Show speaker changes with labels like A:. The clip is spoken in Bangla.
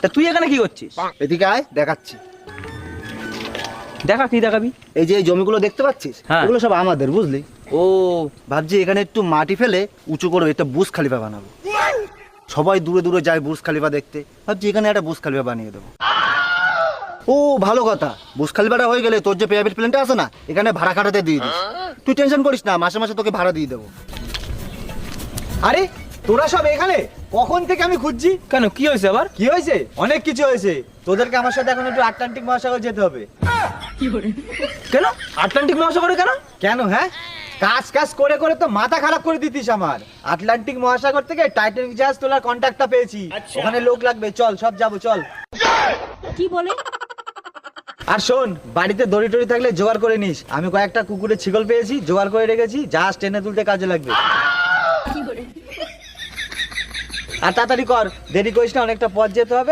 A: তা তুই এখানে কি করছিস?
B: এদিকে আয়, দেখাচ্ছি।
A: দেখা, কি দেখাবি?
B: এই যে এই জমিগুলো দেখতে পাচ্ছিস,
A: হ্যাঁ।
B: এগুলো সব আমাদের, বুঝলি? ও ভাবছি এখানে একটু মাটি ফেলে উঁচু করে একটা বুর্জ খলিফা বানাবো। সবাই দূরে দূরে যায় বুর্জ খলিফা দেখতে, ভাবছি এখানে একটা বুর্জ খলিফা বানিয়ে দেবো। ও ভালো কথা, বুর্জ খলিফাটা হয়ে গেলে তোর যে প্রাইভেট প্লেনটা আছে না, এখানে ভাড়া খাটাতে দিয়ে দিস। তুই টেনশন করিস না, মাসে মাসে তোকে ভাড়া দিয়ে দেবো।
C: আরে তোরা সব এখানে? কখন থেকে আমি খুঁজছি।
A: কেন, কি হয়েছে আবার?
C: কি হয়েছে? অনেক কিছু হয়েছে। তোদেরকে আমার সাথে এখন একটু আটলান্টিক মহাসাগর যেতে হবে।
A: কেন আটলান্টিক মহাসাগরে কেন?
C: কেন? হ্যাঁ, কাজ কাজ করে করে তো মাথা খারাপ করে দিতিস আমার। আটলান্টিক মহাসাগর থেকে টাইটানিক জাহাজ তোলার কন্ট্রাক্টটা পেয়েছি। ওখানে লোক লাগবে, চল সব যাবো, চল।
D: কি বলে?
C: আর শোন, বাড়িতে দড়ি টড়ি থাকলে জোগাড় করে নিস। আমি কয়েকটা কুকুরের ছিগল পেয়েছি, জোগাড় করে রেখেছি, জাহাজ টেনে তুলতে কাজে লাগবে। আর তাড়াতাড়ি কর, দেরি করিস না, অনেকটা পথ যেতে হবে।